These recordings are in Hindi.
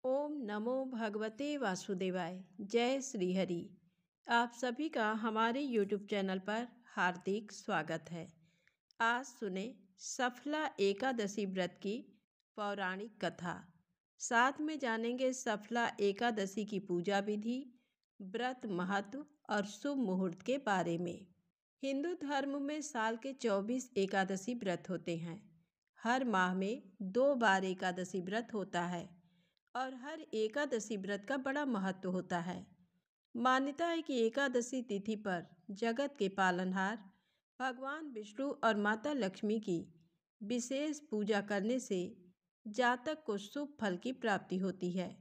ओम नमो भगवते वासुदेवाय। जय श्री हरि। आप सभी का हमारे YouTube चैनल पर हार्दिक स्वागत है। आज सुने सफला एकादशी व्रत की पौराणिक कथा। साथ में जानेंगे सफला एकादशी की पूजा विधि, व्रत महत्व और शुभ मुहूर्त के बारे में। हिंदू धर्म में साल के 24 एकादशी व्रत होते हैं। हर माह में 2 बार एकादशी व्रत होता है और हर एकादशी व्रत का बड़ा महत्व होता है। मान्यता है कि एकादशी तिथि पर जगत के पालनहार भगवान विष्णु और माता लक्ष्मी की विशेष पूजा करने से जातक को शुभ फल की प्राप्ति होती है।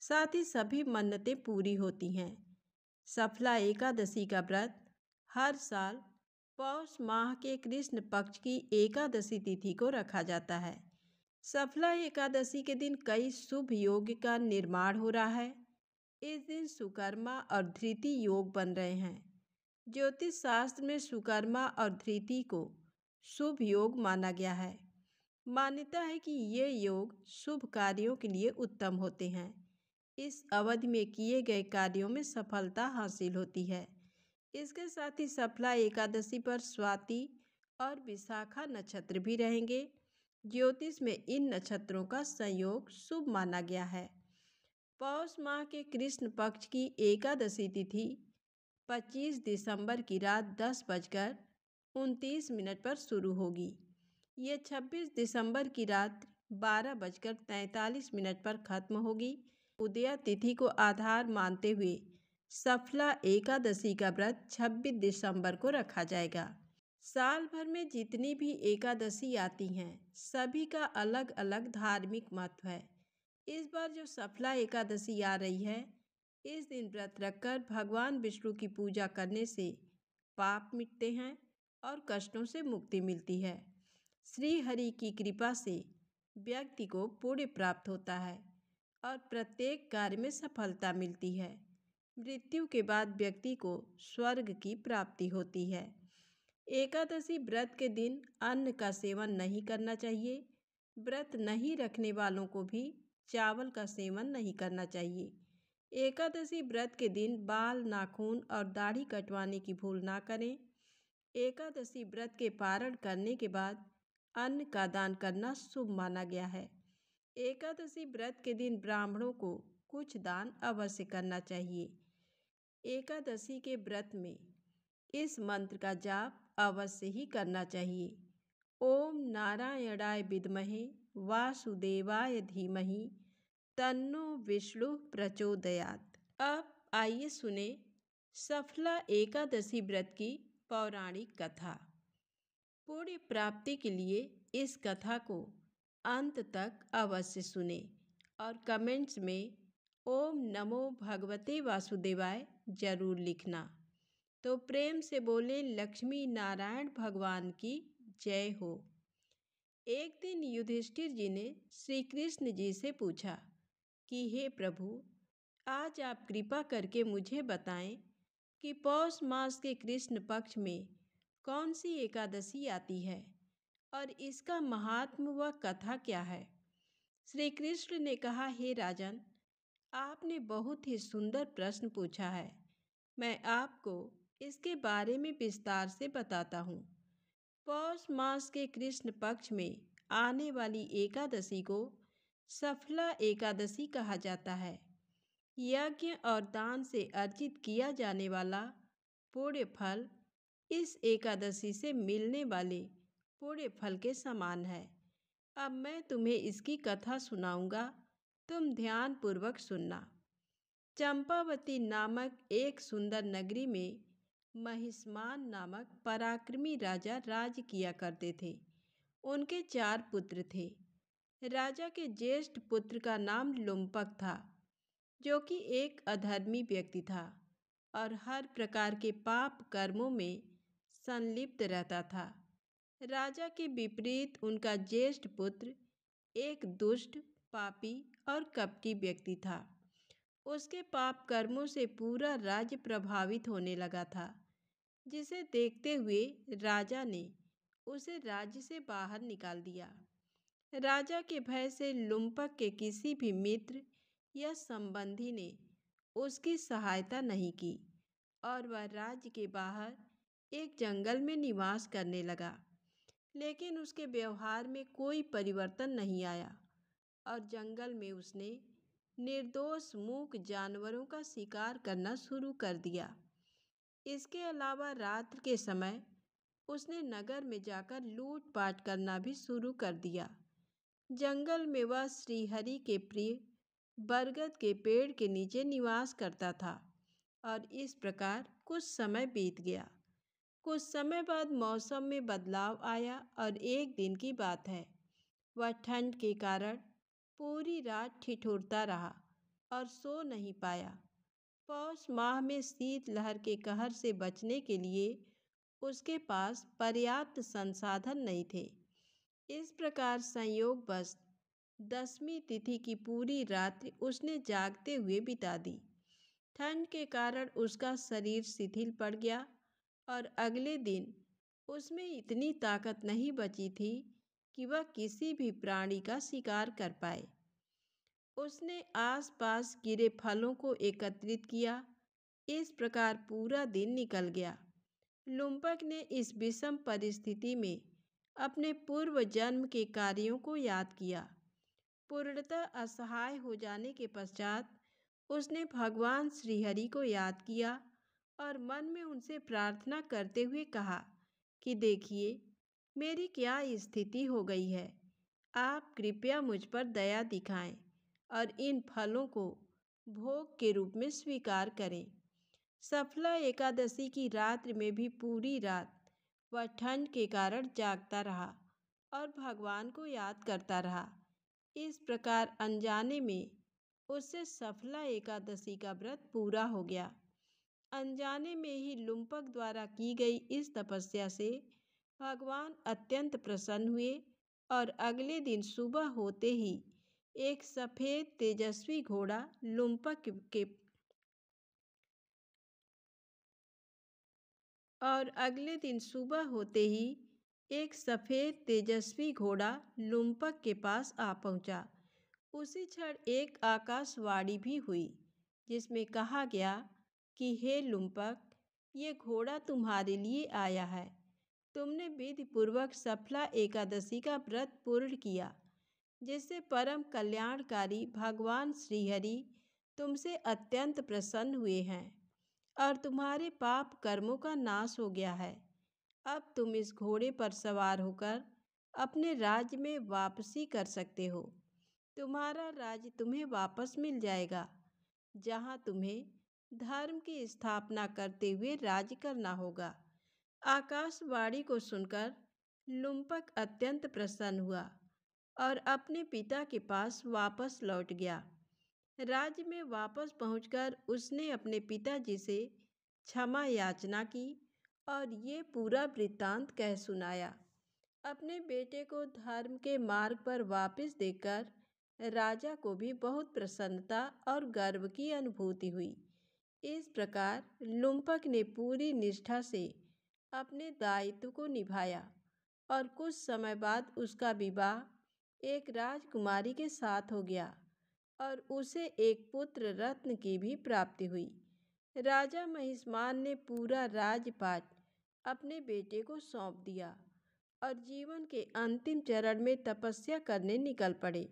साथ ही सभी मन्नतें पूरी होती हैं। सफला एकादशी का व्रत हर साल पौष माह के कृष्ण पक्ष की एकादशी तिथि को रखा जाता है। सफला एकादशी के दिन कई शुभ योग का निर्माण हो रहा है। इस दिन सुकर्मा और धृति योग बन रहे हैं। ज्योतिष शास्त्र में सुकर्मा और धृति को शुभ योग माना गया है। मान्यता है कि ये योग शुभ कार्यों के लिए उत्तम होते हैं। इस अवधि में किए गए कार्यों में सफलता हासिल होती है। इसके साथ ही सफला एकादशी पर स्वाति और विशाखा नक्षत्र भी रहेंगे। ज्योतिष में इन नक्षत्रों का संयोग शुभ माना गया है। पौष माह के कृष्ण पक्ष की एकादशी तिथि 25 दिसंबर की रात 10:29 पर शुरू होगी। ये 26 दिसंबर की रात 12:43 पर खत्म होगी। उदया तिथि को आधार मानते हुए सफला एकादशी का व्रत 26 दिसंबर को रखा जाएगा। साल भर में जितनी भी एकादशी आती हैं सभी का अलग अलग धार्मिक महत्व है। इस बार जो सफला एकादशी आ रही है, इस दिन व्रत रखकर भगवान विष्णु की पूजा करने से पाप मिटते हैं और कष्टों से मुक्ति मिलती है। श्री हरि की कृपा से व्यक्ति को पुण्य प्राप्त होता है और प्रत्येक कार्य में सफलता मिलती है। मृत्यु के बाद व्यक्ति को स्वर्ग की प्राप्ति होती है। एकादशी व्रत के दिन अन्न का सेवन नहीं करना चाहिए। व्रत नहीं रखने वालों को भी चावल का सेवन नहीं करना चाहिए। एकादशी व्रत के दिन बाल, नाखून और दाढ़ी कटवाने की भूल ना करें। एकादशी व्रत के पारण करने के बाद अन्न का दान करना शुभ माना गया है। एकादशी व्रत के दिन ब्राह्मणों को कुछ दान अवश्य करना चाहिए। एकादशी के व्रत में इस मंत्र का जाप अवश्य ही करना चाहिए। ओम नारायणाय विद्महे वासुदेवाय धीमहि तन्नो विष्णु प्रचोदयात्। अब आइए सुने सफला एकादशी व्रत की पौराणिक कथा। पुण्य प्राप्ति के लिए इस कथा को अंत तक अवश्य सुने और कमेंट्स में ओम नमो भगवते वासुदेवाय जरूर लिखना। तो प्रेम से बोले लक्ष्मी नारायण भगवान की जय हो। एक दिन युधिष्ठिर जी ने श्री कृष्ण जी से पूछा कि हे प्रभु, आज आप कृपा करके मुझे बताएं कि पौष मास के कृष्ण पक्ष में कौन सी एकादशी आती है और इसका महात्म्य व कथा क्या है। श्री कृष्ण ने कहा, हे राजन, आपने बहुत ही सुंदर प्रश्न पूछा है। मैं आपको इसके बारे में विस्तार से बताता हूँ। पौष मास के कृष्ण पक्ष में आने वाली एकादशी को सफला एकादशी कहा जाता है। यज्ञ और दान से अर्जित किया जाने वाला पुण्य फल इस एकादशी से मिलने वाले पुण्य फल के समान है। अब मैं तुम्हें इसकी कथा सुनाऊंगा, तुम ध्यान पूर्वक सुनना। चंपावती नामक एक सुंदर नगरी में महिष्मान नामक पराक्रमी राजा राज किया करते थे। उनके 4 पुत्र थे। राजा के ज्येष्ठ पुत्र का नाम लुम्पक था, जो कि एक अधर्मी व्यक्ति था और हर प्रकार के पाप कर्मों में संलिप्त रहता था। राजा के विपरीत उनका ज्येष्ठ पुत्र एक दुष्ट, पापी और कपटी व्यक्ति था। उसके पाप कर्मों से पूरा राज्य प्रभावित होने लगा था, जिसे देखते हुए राजा ने उसे राज्य से बाहर निकाल दिया। राजा के भय से लुम्पक के किसी भी मित्र या संबंधी ने उसकी सहायता नहीं की और वह राज्य के बाहर एक जंगल में निवास करने लगा। लेकिन उसके व्यवहार में कोई परिवर्तन नहीं आया और जंगल में उसने निर्दोष मूक जानवरों का शिकार करना शुरू कर दिया। इसके अलावा रात्रि के समय उसने नगर में जाकर लूटपाट करना भी शुरू कर दिया। जंगल में वह श्रीहरि के प्रिय बरगद के पेड़ के नीचे निवास करता था और इस प्रकार कुछ समय बीत गया। कुछ समय बाद मौसम में बदलाव आया और एक दिन की बात है, वह ठंड के कारण पूरी रात ठिठुरता रहा और सो नहीं पाया। पौष माह में शीतलहर के कहर से बचने के लिए उसके पास पर्याप्त संसाधन नहीं थे। इस प्रकार संयोगवश 10वीं तिथि की पूरी रात्रि उसने जागते हुए बिता दी। ठंड के कारण उसका शरीर शिथिल पड़ गया और अगले दिन उसमें इतनी ताकत नहीं बची थी कि वह किसी भी प्राणी का शिकार कर पाए। उसने आसपास गिरे फलों को एकत्रित किया। इस प्रकार पूरा दिन निकल गया। लुम्पक ने इस विषम परिस्थिति में अपने पूर्व जन्म के कार्यों को याद किया। पूर्णतः असहाय हो जाने के पश्चात उसने भगवान श्रीहरि को याद किया और मन में उनसे प्रार्थना करते हुए कहा कि देखिए, मेरी क्या स्थिति हो गई है। आप कृपया मुझ पर दया दिखाएं और इन फलों को भोग के रूप में स्वीकार करें। सफला एकादशी की रात्रि में भी पूरी रात वह ठंड के कारण जागता रहा और भगवान को याद करता रहा। इस प्रकार अनजाने में उससे सफला एकादशी का व्रत पूरा हो गया। अनजाने में ही लुम्पक द्वारा की गई इस तपस्या से भगवान अत्यंत प्रसन्न हुए और अगले दिन सुबह होते ही एक सफ़ेद तेजस्वी घोड़ा लुम्पक के पास आ पहुंचा। उसी क्षण एक आकाशवाणी भी हुई जिसमें कहा गया कि हे लुम्पक, ये घोड़ा तुम्हारे लिए आया है। तुमने विधि पूर्वक सफला एकादशी का व्रत पूर्ण किया, जिससे परम कल्याणकारी भगवान श्रीहरि तुमसे अत्यंत प्रसन्न हुए हैं और तुम्हारे पाप कर्मों का नाश हो गया है। अब तुम इस घोड़े पर सवार होकर अपने राज्य में वापसी कर सकते हो। तुम्हारा राज्य तुम्हें वापस मिल जाएगा, जहाँ तुम्हें धर्म की स्थापना करते हुए राज्य करना होगा। आकाशवाणी को सुनकर लुम्पक अत्यंत प्रसन्न हुआ और अपने पिता के पास वापस लौट गया। राज्य में वापस पहुंचकर उसने अपने पिताजी से क्षमा याचना की और ये पूरा वृत्तांत कह सुनाया। अपने बेटे को धर्म के मार्ग पर वापस देखकर राजा को भी बहुत प्रसन्नता और गर्व की अनुभूति हुई। इस प्रकार लुम्पक ने पूरी निष्ठा से अपने दायित्व को निभाया और कुछ समय बाद उसका विवाह एक राजकुमारी के साथ हो गया और उसे एक पुत्र रत्न की भी प्राप्ति हुई। राजा महिष्मान ने पूरा राजपाट अपने बेटे को सौंप दिया और जीवन के अंतिम चरण में तपस्या करने निकल पड़े।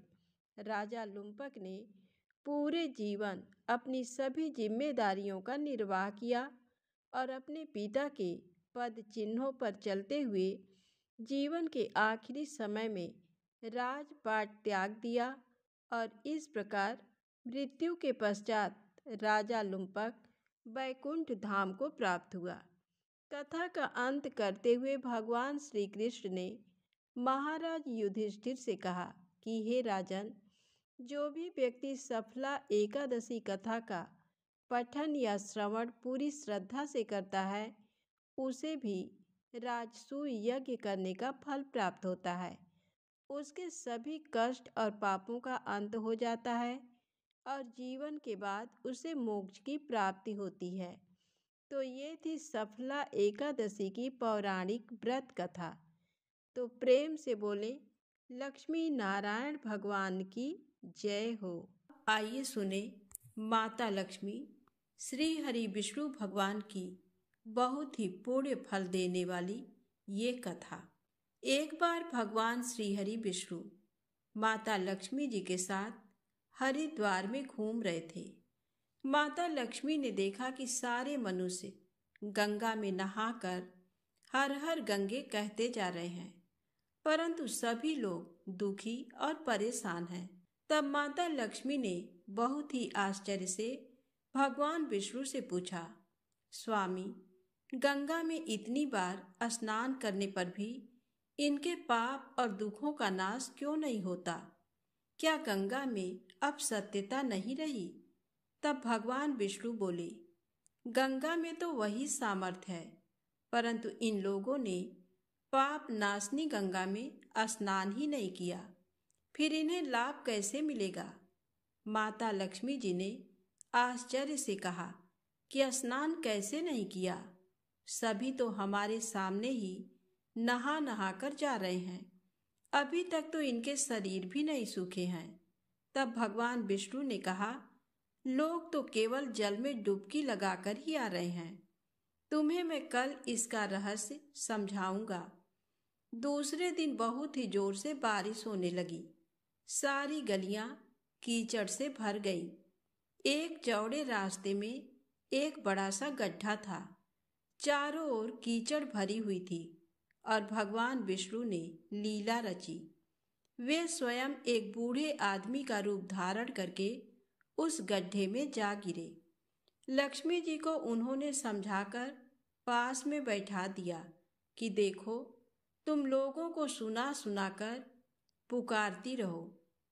राजा लुम्पक ने पूरे जीवन अपनी सभी जिम्मेदारियों का निर्वाह किया और अपने पिता के पद चिन्हों पर चलते हुए जीवन के आखिरी समय में राजपाट त्याग दिया और इस प्रकार मृत्यु के पश्चात राजा लुम्पक वैकुंठ धाम को प्राप्त हुआ। कथा का अंत करते हुए भगवान श्री कृष्ण ने महाराज युधिष्ठिर से कहा कि हे राजन, जो भी व्यक्ति सफला एकादशी कथा का पठन या श्रवण पूरी श्रद्धा से करता है, उसे भी राजसूय यज्ञ करने का फल प्राप्त होता है। उसके सभी कष्ट और पापों का अंत हो जाता है और जीवन के बाद उसे मोक्ष की प्राप्ति होती है। तो ये थी सफला एकादशी की पौराणिक व्रत कथा। तो प्रेम से बोले लक्ष्मी नारायण भगवान की जय हो। आइए सुने माता लक्ष्मी श्री हरि विष्णु भगवान की बहुत ही पुण्य फल देने वाली ये कथा। एक बार भगवान श्री हरि विष्णु माता लक्ष्मी जी के साथ हरिद्वार में घूम रहे थे। माता लक्ष्मी ने देखा कि सारे मनुष्य गंगा में नहाकर हर हर गंगे कहते जा रहे हैं, परंतु सभी लोग दुखी और परेशान हैं। तब माता लक्ष्मी ने बहुत ही आश्चर्य से भगवान विष्णु से पूछा, स्वामी, गंगा में इतनी बार स्नान करने पर भी इनके पाप और दुखों का नाश क्यों नहीं होता? क्या गंगा में अब सत्यता नहीं रही? तब भगवान विष्णु बोले, गंगा में तो वही सामर्थ्य है, परंतु इन लोगों ने पाप नाशनी गंगा में स्नान ही नहीं किया, फिर इन्हें लाभ कैसे मिलेगा? माता लक्ष्मी जी ने आश्चर्य से कहा कि स्नान कैसे नहीं किया? सभी तो हमारे सामने ही नहा नहा कर जा रहे हैं, अभी तक तो इनके शरीर भी नहीं सूखे हैं। तब भगवान विष्णु ने कहा, लोग तो केवल जल में डुबकी लगाकर ही आ रहे हैं, तुम्हें मैं कल इसका रहस्य समझाऊंगा। दूसरे दिन बहुत ही जोर से बारिश होने लगी। सारी गलियां कीचड़ से भर गईं। एक चौड़े रास्ते में एक बड़ा सा गड्ढा था। चारों ओर कीचड़ भरी हुई थी और भगवान विष्णु ने लीला रची। वे स्वयं एक बूढ़े आदमी का रूप धारण करके उस गड्ढे में जा गिरे। लक्ष्मी जी को उन्होंने समझाकर पास में बैठा दिया कि देखो, तुम लोगों को सुना सुनाकर पुकारती रहो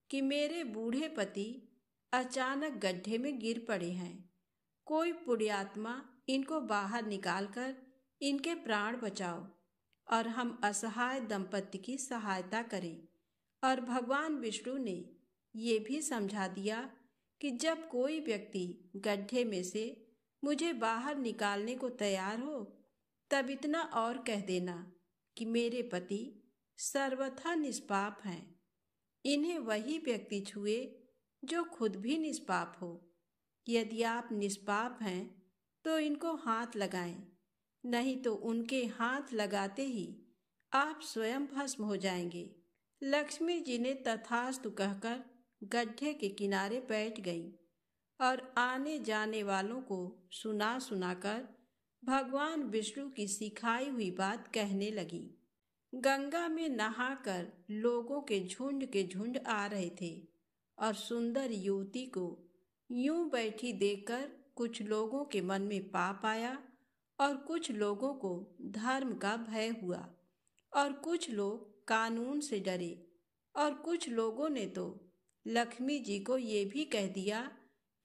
कि मेरे बूढ़े पति अचानक गड्ढे में गिर पड़े हैं। कोई पुण्यात्मा इनको बाहर निकालकर इनके प्राण बचाओ और हम असहाय दंपति की सहायता करें। और भगवान विष्णु ने ये भी समझा दिया कि जब कोई व्यक्ति गड्ढे में से मुझे बाहर निकालने को तैयार हो, तब इतना और कह देना कि मेरे पति सर्वथा निष्पाप हैं। इन्हें वही व्यक्ति छुए जो खुद भी निष्पाप हो। यदि आप निष्पाप हैं तो इनको हाथ लगाएं, नहीं तो उनके हाथ लगाते ही आप स्वयं भस्म हो जाएंगे। लक्ष्मी जी ने तथास्तु कहकर गड्ढे के किनारे बैठ गईं और आने जाने वालों को सुना सुनाकर भगवान विष्णु की सिखाई हुई बात कहने लगी। गंगा में नहाकर लोगों के झुंड आ रहे थे और सुंदर युवती को यूं बैठी देखकर कुछ लोगों के मन में पाप आया और कुछ लोगों को धर्म का भय हुआ और कुछ लोग कानून से डरे और कुछ लोगों ने तो लक्ष्मी जी को ये भी कह दिया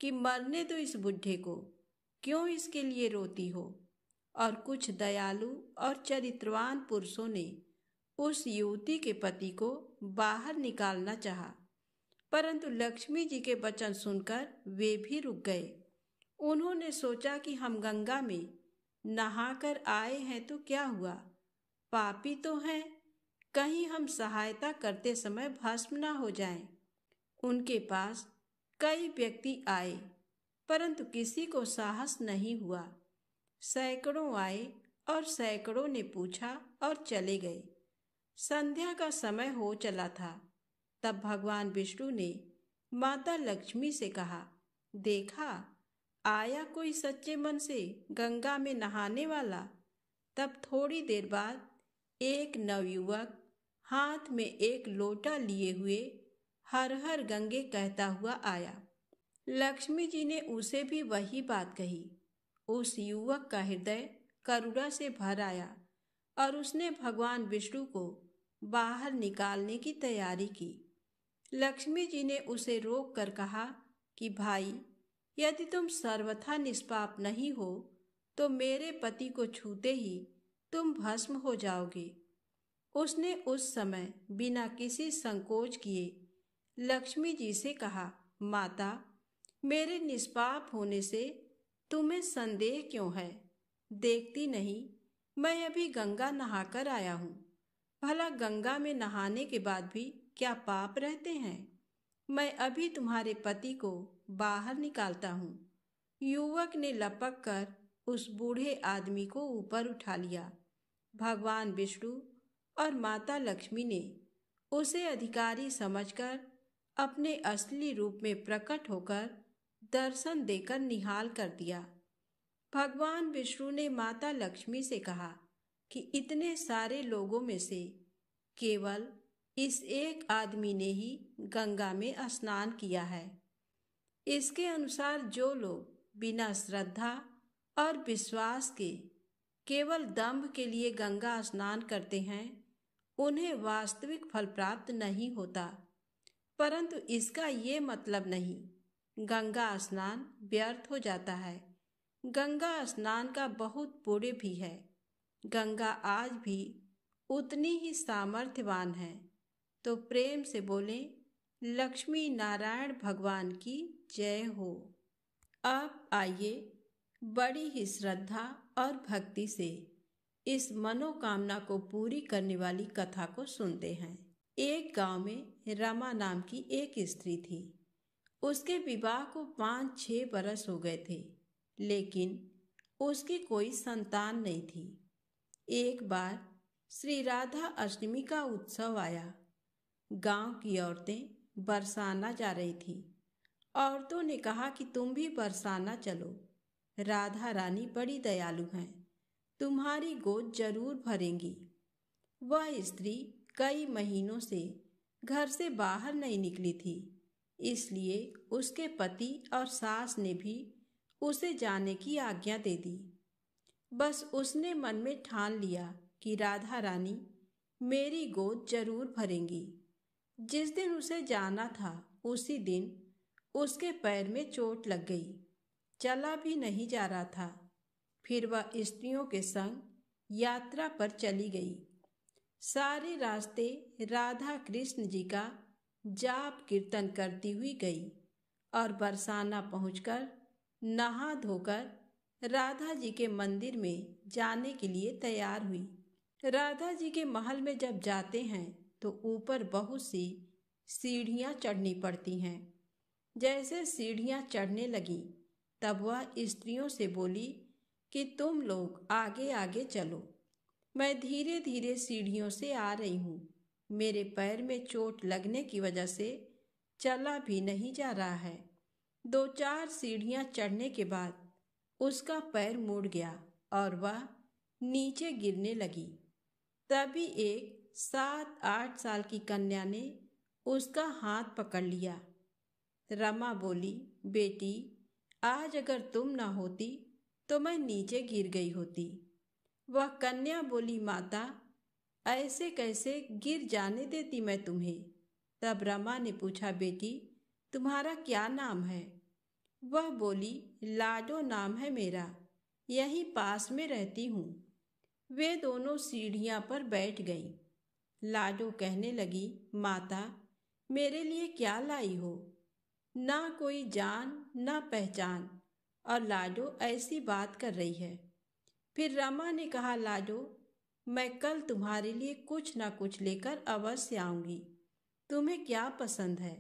कि मरने दो इस बुढ़े को, क्यों इसके लिए रोती हो। और कुछ दयालु और चरित्रवान पुरुषों ने उस युवती के पति को बाहर निकालना चाहा, परंतु लक्ष्मी जी के वचन सुनकर वे भी रुक गए। उन्होंने सोचा कि हम गंगा में नहाकर आए हैं तो क्या हुआ, पापी तो हैं, कहीं हम सहायता करते समय भस्म न हो जाएं। उनके पास कई व्यक्ति आए, परंतु किसी को साहस नहीं हुआ। सैकड़ों आए और सैकड़ों ने पूछा और चले गए। संध्या का समय हो चला था। तब भगवान विष्णु ने माता लक्ष्मी से कहा, देखा, आया कोई सच्चे मन से गंगा में नहाने वाला। तब थोड़ी देर बाद एक नवयुवक हाथ में एक लोटा लिए हुए हर हर गंगे कहता हुआ आया। लक्ष्मी जी ने उसे भी वही बात कही। उस युवक का हृदय करुणा से भर आया और उसने भगवान विष्णु को बाहर निकालने की तैयारी की। लक्ष्मी जी ने उसे रोक कर कहा कि भाई, यदि तुम सर्वथा निष्पाप नहीं हो तो मेरे पति को छूते ही तुम भस्म हो जाओगे। उसने उस समय बिना किसी संकोच किए लक्ष्मी जी से कहा, माता, मेरे निष्पाप होने से तुम्हें संदेह क्यों है? देखती नहीं, मैं अभी गंगा नहाकर आया हूँ। भला गंगा में नहाने के बाद भी क्या पाप रहते हैं? मैं अभी तुम्हारे पति को बाहर निकालता हूँ। युवक ने लपक कर उस बूढ़े आदमी को ऊपर उठा लिया। भगवान विष्णु और माता लक्ष्मी ने उसे अधिकारी समझकर अपने असली रूप में प्रकट होकर दर्शन देकर निहाल कर दिया। भगवान विष्णु ने माता लक्ष्मी से कहा कि इतने सारे लोगों में से केवल इस एक आदमी ने ही गंगा में स्नान किया है। इसके अनुसार जो लोग बिना श्रद्धा और विश्वास के केवल दंभ के लिए गंगा स्नान करते हैं, उन्हें वास्तविक फल प्राप्त नहीं होता। परंतु इसका ये मतलब नहीं गंगा स्नान व्यर्थ हो जाता है। गंगा स्नान का बहुत पुण्य भी है। गंगा आज भी उतनी ही सामर्थ्यवान है। तो प्रेम से बोले, लक्ष्मी नारायण भगवान की जय हो। अब आइए बड़ी ही श्रद्धा और भक्ति से इस मनोकामना को पूरी करने वाली कथा को सुनते हैं। एक गांव में रमा नाम की एक स्त्री थी। उसके विवाह को 5-6 बरस हो गए थे, लेकिन उसकी कोई संतान नहीं थी। एक बार श्री राधा अष्टमी का उत्सव आया। गांव की औरतें बरसाना जा रही थी। औरतों ने कहा कि तुम भी बरसाना चलो। राधा रानी बड़ी दयालु हैं, तुम्हारी गोद जरूर भरेंगी। वह स्त्री कई महीनों से घर से बाहर नहीं निकली थी, इसलिए उसके पति और सास ने भी उसे जाने की आज्ञा दे दी। बस उसने मन में ठान लिया कि राधा रानी मेरी गोद जरूर भरेंगी। जिस दिन उसे जाना था उसी दिन उसके पैर में चोट लग गई, चला भी नहीं जा रहा था। फिर वह स्त्रियों के संग यात्रा पर चली गई। सारे रास्ते राधा कृष्ण जी का जाप कीर्तन करती हुई गई और बरसाना पहुंचकर नहा धोकर राधा जी के मंदिर में जाने के लिए तैयार हुई। राधा जी के महल में जब जाते हैं तो ऊपर बहुत सी सीढ़ियां चढ़नी पड़ती हैं। जैसे सीढ़ियां चढ़ने लगी तब वह स्त्रियों से बोली कि तुम लोग आगे आगे चलो, मैं धीरे धीरे सीढ़ियों से आ रही हूँ। मेरे पैर में चोट लगने की वजह से चला भी नहीं जा रहा है। 2-4 सीढ़ियां चढ़ने के बाद उसका पैर मुड़ गया और वह नीचे गिरने लगी। तभी एक 7-8 साल की कन्या ने उसका हाथ पकड़ लिया। रमा बोली, बेटी, आज अगर तुम ना होती तो मैं नीचे गिर गई होती। वह कन्या बोली, माता, ऐसे कैसे गिर जाने देती मैं तुम्हें। तब रमा ने पूछा, बेटी, तुम्हारा क्या नाम है? वह बोली, लाडो नाम है मेरा, यहीं पास में रहती हूँ। वे दोनों सीढ़ियां पर बैठ गईं। लाडो कहने लगी, माता, मेरे लिए क्या लाई हो? ना कोई जान ना पहचान, और लाडो ऐसी बात कर रही है। फिर रमा ने कहा, लाडो, मैं कल तुम्हारे लिए कुछ ना कुछ लेकर अवश्य आऊंगी। तुम्हें क्या पसंद है?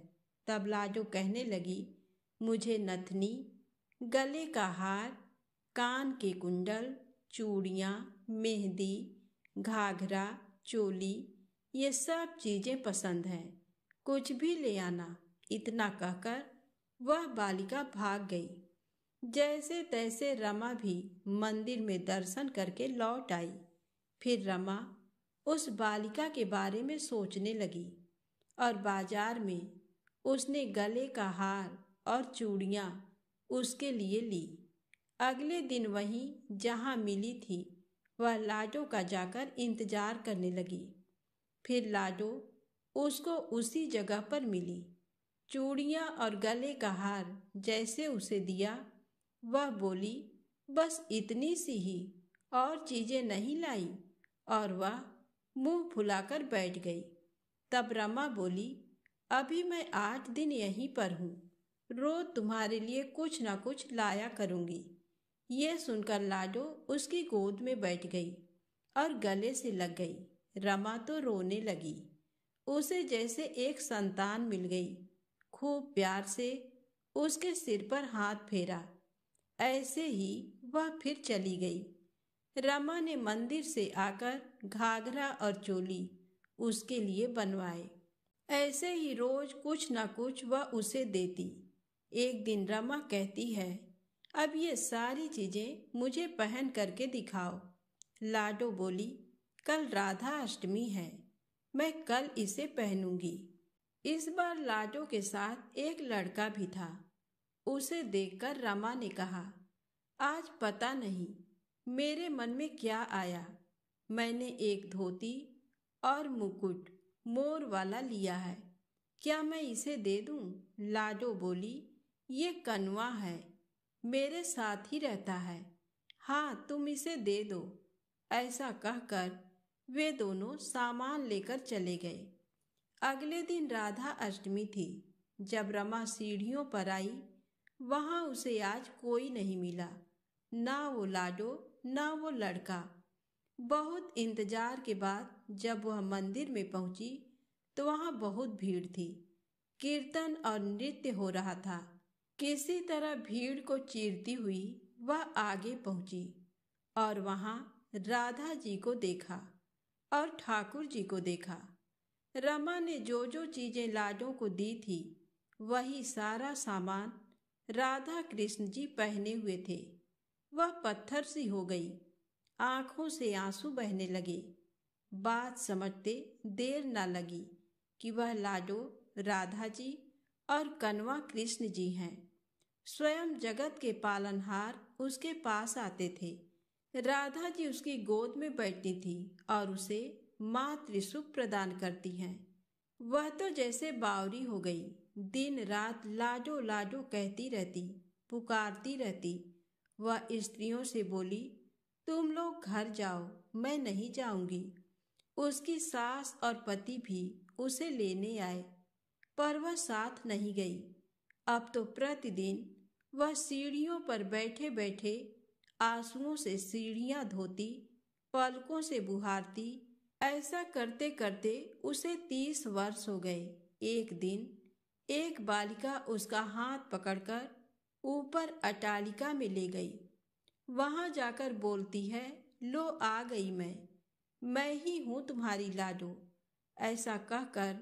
तब लाडो कहने लगी, मुझे नथनी, गले का हार, कान के कुंडल, चूड़ियाँ, मेहंदी, घाघरा, चोली, ये सब चीज़ें पसंद हैं। कुछ भी ले आना। इतना कहकर वह बालिका भाग गई। जैसे तैसे रमा भी मंदिर में दर्शन करके लौट आई। फिर रमा उस बालिका के बारे में सोचने लगी और बाजार में उसने गले का हार और चूड़ियाँ उसके लिए ली। अगले दिन वहीं जहाँ मिली थी वह लाडो का जाकर इंतजार करने लगी। फिर लाडो उसको उसी जगह पर मिली। चूड़ियाँ और गले का हार जैसे उसे दिया, वह बोली, बस इतनी सी ही, और चीजें नहीं लाई, और वह मुंह फुलाकर बैठ गई। तब रमा बोली, अभी मैं 8 दिन यहीं पर हूँ, रोज तुम्हारे लिए कुछ ना कुछ लाया करूँगी। ये सुनकर लाडो उसकी गोद में बैठ गई और गले से लग गई। रमा तो रोने लगी। उसे जैसे एक संतान मिल गई। खूब प्यार से उसके सिर पर हाथ फेरा। ऐसे ही वह फिर चली गई। रमा ने मंदिर से आकर घाघरा और चोली उसके लिए बनवाए। ऐसे ही रोज कुछ न कुछ वह उसे देती। एक दिन रमा कहती है, अब ये सारी चीजें मुझे पहन करके दिखाओ। लाडो बोली, कल राधा अष्टमी है, मैं कल इसे पहनूंगी। इस बार लाडो के साथ एक लड़का भी था। उसे देखकर रमा ने कहा, आज पता नहीं मेरे मन में क्या आया, मैंने एक धोती और मुकुट मोर वाला लिया है, क्या मैं इसे दे दूं? लाडो बोली, ये कनवा है, मेरे साथ ही रहता है, हाँ तुम इसे दे दो। ऐसा कहकर वे दोनों सामान लेकर चले गए। अगले दिन राधा अष्टमी थी। जब रमा सीढ़ियों पर आई, वहां उसे आज कोई नहीं मिला, ना वो लाडो ना वो लड़का। बहुत इंतजार के बाद जब वह मंदिर में पहुंची तो वहां बहुत भीड़ थी। कीर्तन और नृत्य हो रहा था। किसी तरह भीड़ को चीरती हुई वह आगे पहुंची और वहां राधा जी को देखा और ठाकुर जी को देखा। रमा ने जो जो चीजें लाडो को दी थी, वही सारा सामान राधा कृष्ण जी पहने हुए थे। वह पत्थर सी हो गई, आंखों से आंसू बहने लगे। बात समझते देर न लगी कि वह लाडो राधा जी और कनवा कृष्ण जी हैं। स्वयं जगत के पालनहार उसके पास आते थे। राधा जी उसकी गोद में बैठती थी और उसे मातृ सुख प्रदान करती हैं। वह तो जैसे बावरी हो गई, दिन रात लाडो लाडो कहती रहती, पुकारती रहती। वह स्त्रियों से बोली, तुम लोग घर जाओ, मैं नहीं जाऊंगी। उसकी सास और पति भी उसे लेने आए, पर वह साथ नहीं गई। अब तो प्रतिदिन वह सीढ़ियों पर बैठे बैठे आंसुओं से सीढ़ियां धोती, पलकों से बुहारती। ऐसा करते करते उसे 30 वर्ष हो गए। एक दिन एक बालिका उसका हाथ पकड़कर ऊपर अटालिका में ले गई। वहां जाकर बोलती है, लो आ गई मैं ही हूं तुम्हारी लाडो। ऐसा कहकर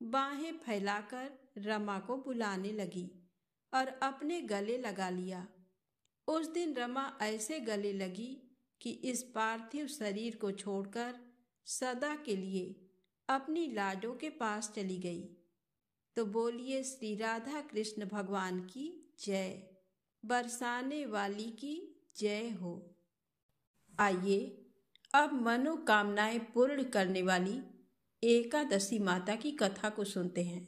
बाहें फैलाकर रमा को बुलाने लगी और अपने गले लगा लिया। उस दिन रमा ऐसे गले लगी कि इस पार्थिव शरीर को छोड़कर सदा के लिए अपनी लाडो के पास चली गई। तो बोलिए श्री राधा कृष्ण भगवान की जय, बरसाने वाली की जय हो। आइए अब मनोकामनाएं पूर्ण करने वाली एकादशी माता की कथा को सुनते हैं।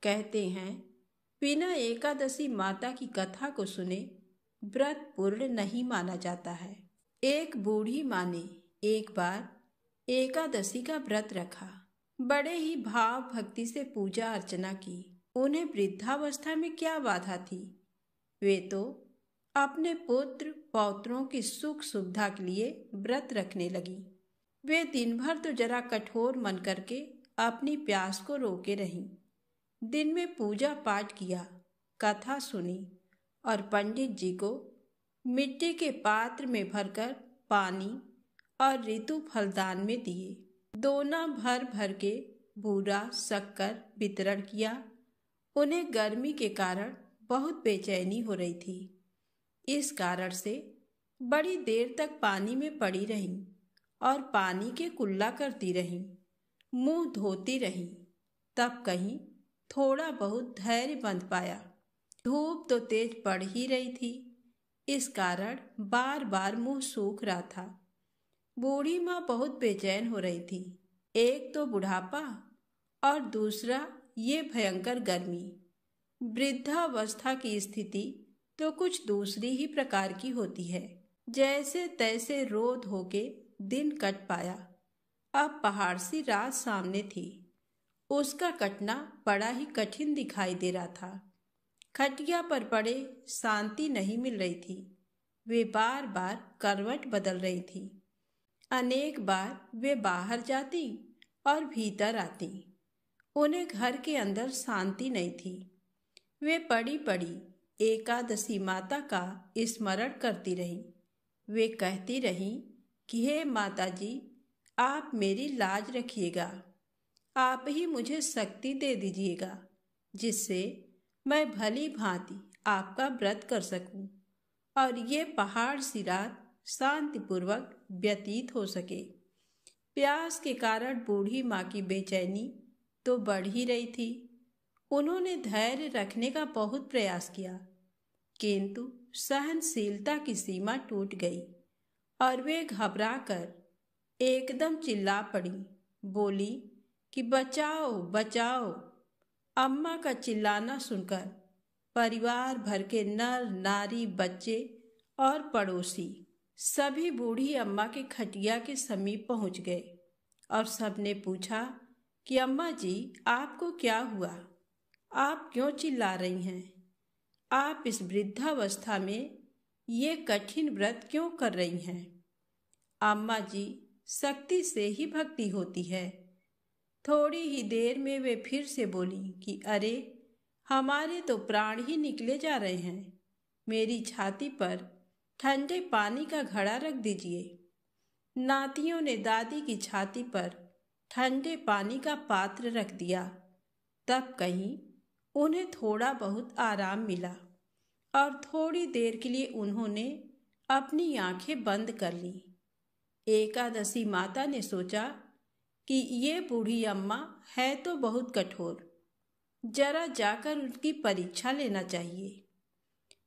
कहते हैं, बिना एकादशी माता की कथा को सुने व्रत पूर्ण नहीं माना जाता है। एक बूढ़ी माँ ने एक बार एकादशी का व्रत रखा। बड़े ही भाव भक्ति से पूजा अर्चना की। उन्हें वृद्धावस्था में क्या बाधा थी, वे तो अपने पुत्र पौत्रों की सुख सुविधा के लिए व्रत रखने लगी। वे दिन भर तो जरा कठोर मन करके अपनी प्यास को रोके रहीं। दिन में पूजा पाठ किया, कथा सुनी और पंडित जी को मिट्टी के पात्र में भरकर पानी और ऋतु फलदान में दिए। दोना भर भर के बूरा शक्कर वितरण किया। उन्हें गर्मी के कारण बहुत बेचैनी हो रही थी। इस कारण से बड़ी देर तक पानी में पड़ी रहीं और पानी के कुल्ला करती रहीं, मुंह धोती रहीं। तब कहीं थोड़ा बहुत धैर्य बंध पाया। धूप तो तेज पड़ ही रही थी, इस कारण बार बार मुंह सूख रहा था। बूढ़ी माँ बहुत बेचैन हो रही थी। एक तो बुढ़ापा और दूसरा ये भयंकर गर्मी। वृद्धावस्था की स्थिति तो कुछ दूसरी ही प्रकार की होती है। जैसे तैसे रो धो के दिन कट पाया। अब पहाड़ सी रात सामने थी। उसका कटना बड़ा ही कठिन दिखाई दे रहा था। खटिया पर पड़े शांति नहीं मिल रही थी। वे बार बार करवट बदल रही थी। अनेक बार वे बाहर जाती और भीतर आती। उन्हें घर के अंदर शांति नहीं थी। वे पड़ी पड़ी एकादशी माता का स्मरण करती रहीं। वे कहती रहीं कि हे माता जी, आप मेरी लाज रखिएगा, आप ही मुझे शक्ति दे दीजिएगा जिससे मैं भली भांति आपका व्रत कर सकूं और ये पहाड़ सी रात शांतिपूर्वक व्यतीत हो सके। प्यास के कारण बूढ़ी माँ की बेचैनी तो बढ़ ही रही थी। उन्होंने धैर्य रखने का बहुत प्रयास किया, किंतु सहनशीलता की सीमा टूट गई और वे घबराकर एकदम चिल्ला पड़ी। बोली कि बचाओ बचाओ। अम्मा का चिल्लाना सुनकर परिवार भर के नर नारी, बच्चे और पड़ोसी सभी बूढ़ी अम्मा के खटिया के समीप पहुंच गए और सबने पूछा कि अम्मा जी, आपको क्या हुआ? आप क्यों चिल्ला रही हैं? आप इस वृद्धावस्था में ये कठिन व्रत क्यों कर रही हैं? अम्मा जी, शक्ति से ही भक्ति होती है। थोड़ी ही देर में वे फिर से बोली कि अरे, हमारे तो प्राण ही निकले जा रहे हैं। मेरी छाती पर ठंडे पानी का घड़ा रख दीजिए। नातियों ने दादी की छाती पर ठंडे पानी का पात्र रख दिया। तब कहीं उन्हें थोड़ा बहुत आराम मिला और थोड़ी देर के लिए उन्होंने अपनी आंखें बंद कर लीं। एकादशी माता ने सोचा कि ये बूढ़ी अम्मा है तो बहुत कठोर, जरा जाकर उनकी परीक्षा लेना चाहिए।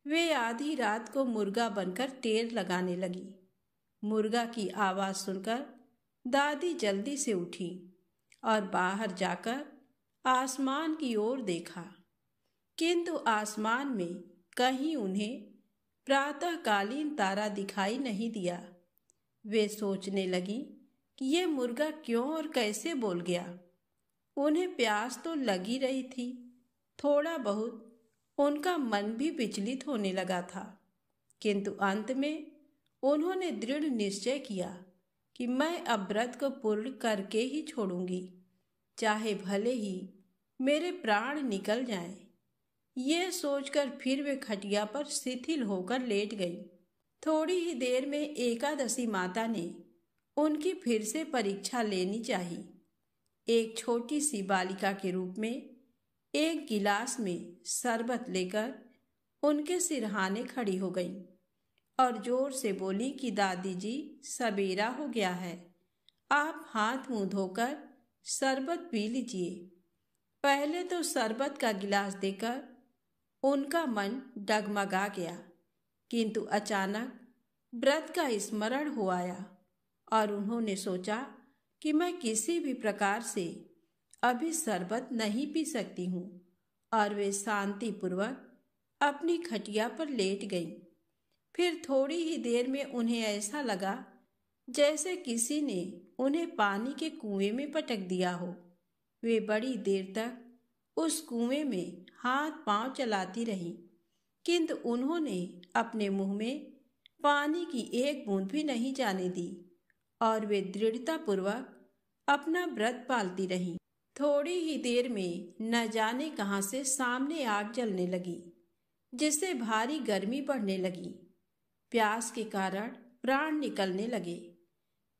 वे आधी रात को मुर्गा बनकर टेर लगाने लगी। मुर्गा की आवाज़ सुनकर दादी जल्दी से उठी और बाहर जाकर आसमान की ओर देखा, किंतु आसमान में कहीं उन्हें प्रातःकालीन तारा दिखाई नहीं दिया। वे सोचने लगी कि ये मुर्गा क्यों और कैसे बोल गया। उन्हें प्यास तो लगी रही थी, थोड़ा बहुत उनका मन भी विचलित होने लगा था, किंतु अंत में उन्होंने दृढ़ निश्चय किया कि मैं अब व्रत को पूर्ण करके ही छोड़ूंगी, चाहे भले ही मेरे प्राण निकल जाएं। ये सोचकर फिर वे खटिया पर शिथिल होकर लेट गई। थोड़ी ही देर में एकादशी माता ने उनकी फिर से परीक्षा लेनी चाहिए। एक छोटी सी बालिका के रूप में एक गिलास में शरबत लेकर उनके सिरहाने खड़ी हो गई और जोर से बोली कि दादी जी, सवेरा हो गया है, आप हाथ मुंह धोकर शरबत पी लीजिए। पहले तो शरबत का गिलास देकर उनका मन डगमगा गया, किंतु अचानक व्रत का स्मरण हो आया और उन्होंने सोचा कि मैं किसी भी प्रकार से अभी शरबत नहीं पी सकती हूँ, और वे शांतिपूर्वक अपनी खटिया पर लेट गईं। फिर थोड़ी ही देर में उन्हें ऐसा लगा जैसे किसी ने उन्हें पानी के कुएं में पटक दिया हो। वे बड़ी देर तक उस कुएं में हाथ पांव चलाती रहीं, किंतु उन्होंने अपने मुंह में पानी की एक बूंद भी नहीं जाने दी और वे दृढ़तापूर्वक अपना व्रत पालती रहीं। थोड़ी ही देर में न जाने कहां से सामने आग जलने लगी, जिससे भारी गर्मी बढ़ने लगी। प्यास के कारण प्राण निकलने लगे,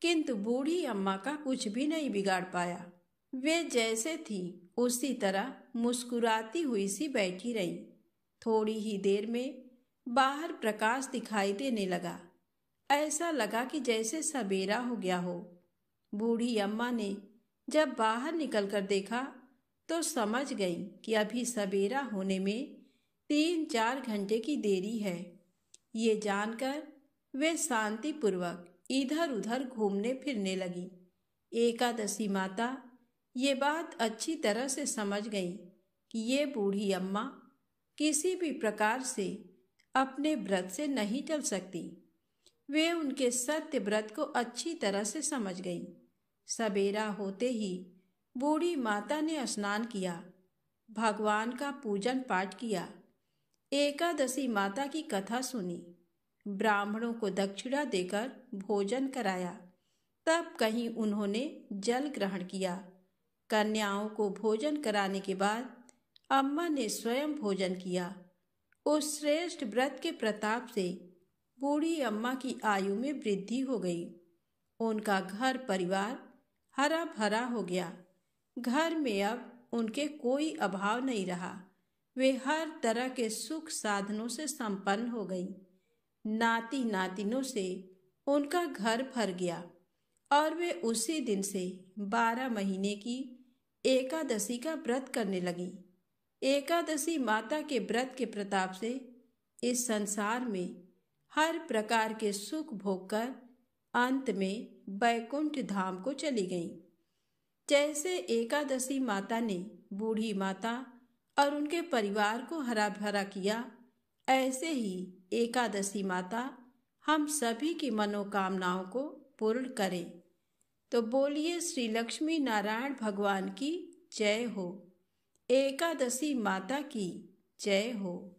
किंतु बूढ़ी अम्मा का कुछ भी नहीं बिगाड़ पाया। वे जैसे थी उसी तरह मुस्कुराती हुई सी बैठी रहीं। थोड़ी ही देर में बाहर प्रकाश दिखाई देने लगा। ऐसा लगा कि जैसे सवेरा हो गया हो। बूढ़ी अम्मा ने जब बाहर निकलकर देखा तो समझ गई कि अभी सवेरा होने में 3-4 घंटे की देरी है। ये जानकर वे शांतिपूर्वक इधर उधर घूमने फिरने लगी। एकादशी माता ये बात अच्छी तरह से समझ गई कि ये बूढ़ी अम्मा किसी भी प्रकार से अपने व्रत से नहीं टल सकती। वे उनके सत्य व्रत को अच्छी तरह से समझ गईं। सवेरा होते ही बूढ़ी माता ने स्नान किया, भगवान का पूजन पाठ किया, एकादशी माता की कथा सुनी, ब्राह्मणों को दक्षिणा देकर भोजन कराया। तब कहीं उन्होंने जल ग्रहण किया। कन्याओं को भोजन कराने के बाद अम्मा ने स्वयं भोजन किया। उस श्रेष्ठ व्रत के प्रताप से बूढ़ी अम्मा की आयु में वृद्धि हो गई। उनका घर परिवार हरा भरा हो गया। घर में अब उनके कोई अभाव नहीं रहा। वे हर तरह के सुख साधनों से संपन्न हो गई। नाती नातिनों से उनका घर भर गया और वे उसी दिन से 12 महीने की एकादशी का व्रत करने लगी। एकादशी माता के व्रत के प्रताप से इस संसार में हर प्रकार के सुख भोगकर अंत में बैकुंठ धाम को चली गईं। जैसे एकादशी माता ने बूढ़ी माता और उनके परिवार को हरा भरा किया, ऐसे ही एकादशी माता हम सभी की मनोकामनाओं को पूर्ण करे। तो बोलिए श्री लक्ष्मी नारायण भगवान की जय हो। एकादशी माता की जय हो।